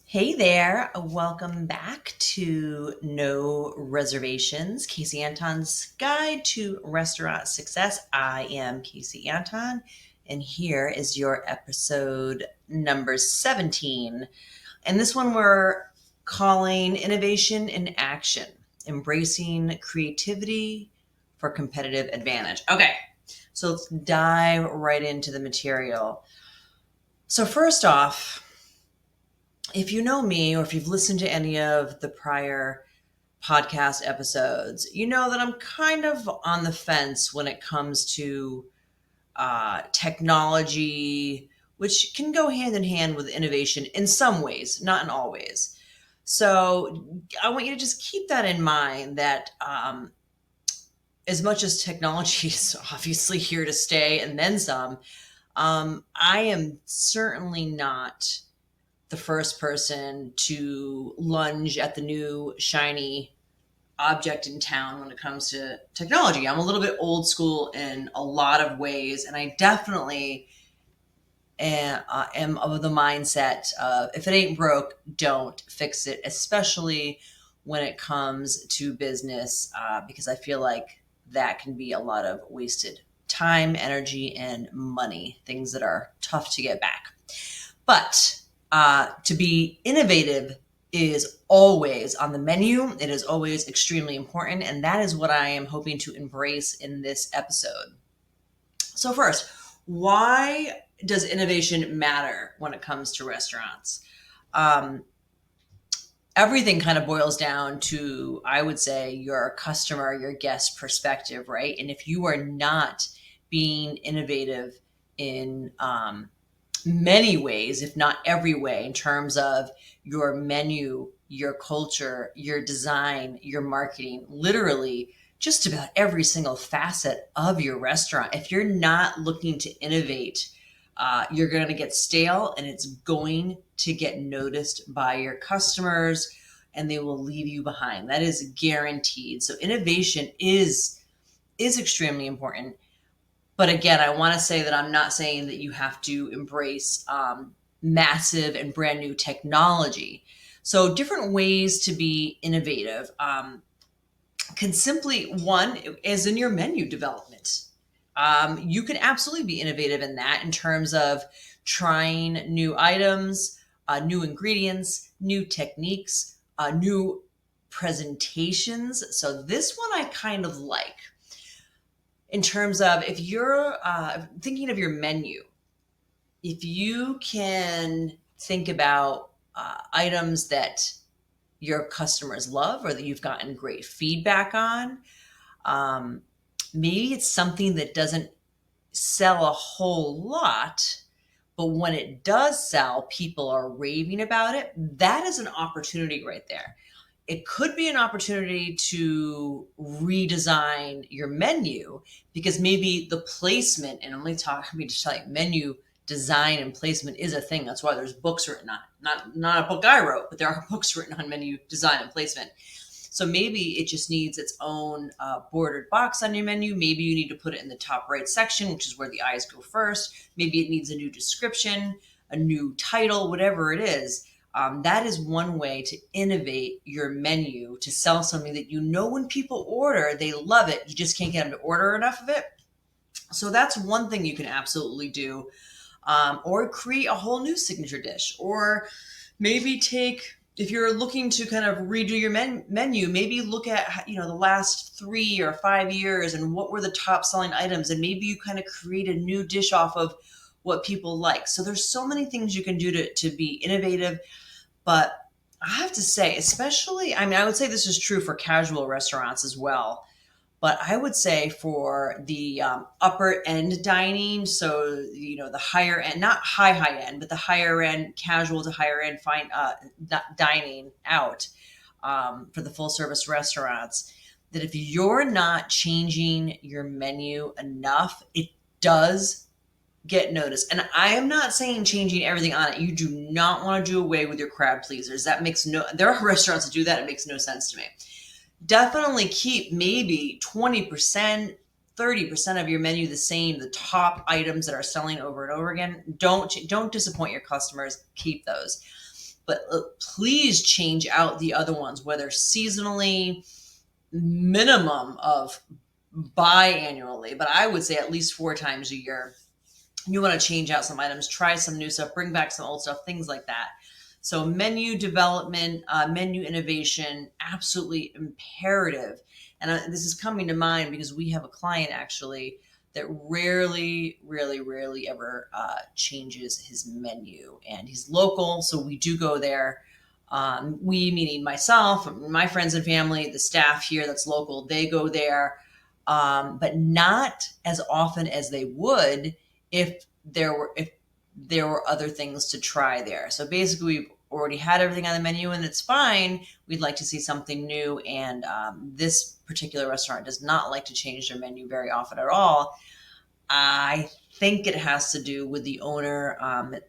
Hey there, welcome back to No Reservations, Kasey Anton's Guide to Restaurant Success. I am Kasey Anton, and here is your episode number 17. And this one we're calling Innovation in Action, Embracing Creativity for Competitive Advantage. Okay, so let's dive right into the material. So, first off, if you know me or if you've listened to any of the prior podcast episodes, you know that I'm kind of on the fence when it comes to technology, which can go hand in hand with innovation in some ways, not in all ways. So I want you to just keep that in mind that as much as technology is obviously here to stay and then some, I am certainly not the first person to lunge at the new shiny object in town when it comes to technology. I'm a little bit old school in a lot of ways, and I definitely am of the mindset of if it ain't broke, don't fix it, especially when it comes to business, because I feel like that can be a lot of wasted time, energy, and money, things that are tough to get back. But to be innovative is always on the menu. It is always extremely important. And that is what I am hoping to embrace in this episode. So, first, why does innovation matter when it comes to restaurants? Um, Everything kind of boils down to, I would say, your customer, your guest perspective, right? And if you are not being innovative in many ways, if not every way, in terms of your menu, your culture, your design, your marketing, literally just about every single facet of your restaurant. If you're not looking to innovate, you're going to get stale and it's going to get noticed by your customers and they will leave you behind. That is guaranteed. So innovation is extremely important. But again, I want to say that I'm not saying that you have to embrace massive and brand new technology. So different ways to be innovative can simply, one is in your menu development. You can absolutely be innovative in that in terms of trying new items, new ingredients, new techniques, new presentations. So this one I kind of like in terms of if you're thinking of your menu, if you can think about items that your customers love or that you've gotten great feedback on, um, maybe it's something that doesn't sell a whole lot, but when it does sell, people are raving about it. That is an opportunity right there. It could be an opportunity to redesign your menu because maybe the placement, and I'm just telling you, menu design and placement is a thing. That's why there's books written on it. Not a book I wrote, but there are books written on menu design and placement. So maybe it just needs its own bordered box on your menu. Maybe you need to put it in the top right section, which is where the eyes go first. Maybe it needs a new description, a new title, whatever it is. That is one way to innovate your menu to sell something that you know when people order, they love it. You just can't get them to order enough of it. So that's one thing you can absolutely do. Or create a whole new signature dish. Or maybe if you're looking to kind of redo your menu, maybe look at the last 3 or 5 years and what were the top selling items, and maybe you kind of create a new dish off of what people like. So there's so many things you can do to be innovative. But I have to say, especially, I mean, I would say this is true for casual restaurants as well. But I would say for the upper end dining, so the higher end, not high end, but the higher end, casual to higher end fine dining out for the full service restaurants, that if you're not changing your menu enough, it does get noticed. And I am not saying changing everything on it. You do not want to do away with your crowd pleasers. There are restaurants that do that. It makes no sense to me. Definitely keep maybe 20%, 30% of your menu the same, the top items that are selling over and over again. Don't disappoint your customers. Keep those. but please change out the other ones, whether seasonally, minimum of biannually, but I would say at least 4 times a year. You want to change out some items, try some new stuff, bring back some old stuff, things like that. So menu development, menu innovation, absolutely imperative. And this is coming to mind because we have a client actually that rarely ever changes his menu. And he's local, so we do go there. We, meaning myself, my friends and family, the staff here that's local, they go there, but not as often as they would if there were other things to try there. So basically, we've already had everything on the menu, and it's fine. We'd like to see something new, and this particular restaurant does not like to change their menu very often at all. I think it has to do with the owner.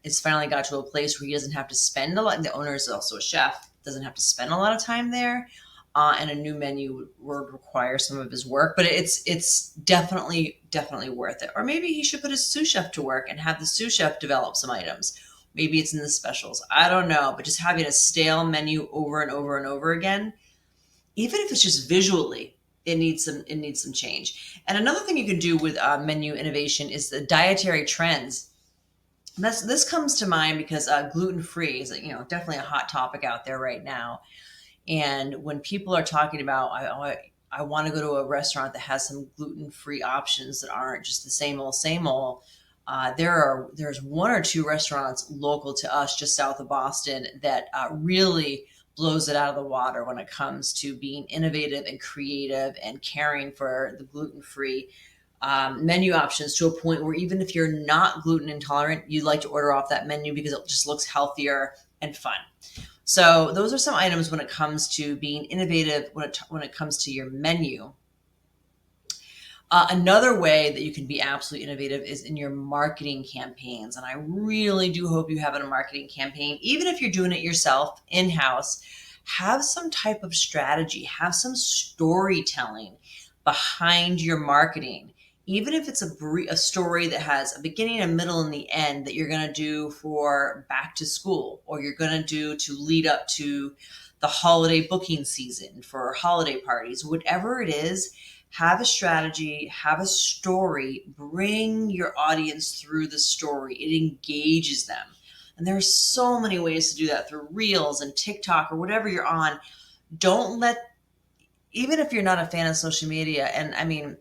It's finally got to a place where he doesn't have to spend a lot. The owner is also a chef, doesn't have to spend a lot of time there. And a new menu would require some of his work, but it's definitely worth it. Or maybe he should put his sous chef to work and have the sous chef develop some items. Maybe it's in the specials. I don't know, but just having a stale menu over and over and over again, even if it's just visually, it needs some change. And another thing you can do with menu innovation is the dietary trends. And this comes to mind because gluten-free is definitely a hot topic out there right now. And when people are talking about, I want to go to a restaurant that has some gluten-free options that aren't just the same old. There's 1 or 2 restaurants local to us just south of Boston that really blows it out of the water when it comes to being innovative and creative and caring for the gluten-free menu options, to a point where even if you're not gluten intolerant, you'd like to order off that menu because it just looks healthier and fun. So those are some items when it comes to being innovative, when it comes to your menu. Another way that you can be absolutely innovative is in your marketing campaigns. And I really do hope you have a marketing campaign. Even if you're doing it yourself in-house, have some type of strategy, have some storytelling behind your marketing. Even if it's a story that has a beginning, a middle, and the end that you're going to do for back to school, or you're going to do to lead up to the holiday booking season for holiday parties, whatever it is, have a strategy, have a story, bring your audience through the story. It engages them. And there are so many ways to do that through Reels and TikTok or whatever you're on. Don't let, even if you're not a fan of social media, and I mean,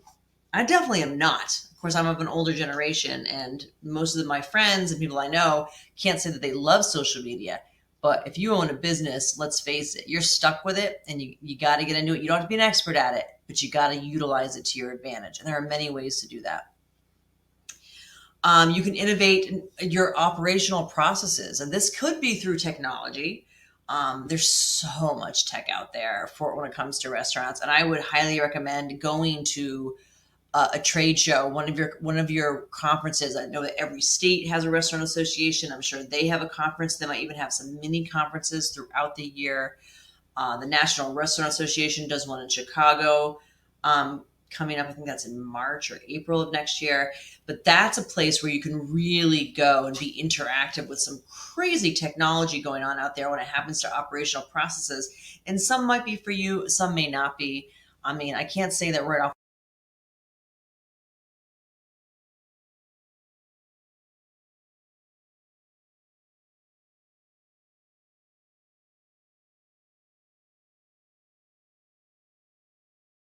I definitely am not. Of course, I'm of an older generation, and most of my friends and people I know can't say that they love social media. But if you own a business, let's face it, you're stuck with it, and you got to get into it. You don't have to be an expert at it, but you got to utilize it to your advantage. And there are many ways to do that. You can innovate your operational processes, and this could be through technology. There's so much tech out there for when it comes to restaurants, and I would highly recommend going to a trade show, one of your conferences. I know that every state has a restaurant association. I'm sure they have a conference. They might even have some mini conferences throughout the year. The National Restaurant Association does one in Chicago coming up. I think that's in March or April of next year. But that's a place where you can really go and be interactive with some crazy technology going on out there when it happens to operational processes. And some might be for you, some may not be. I mean, I can't say that right off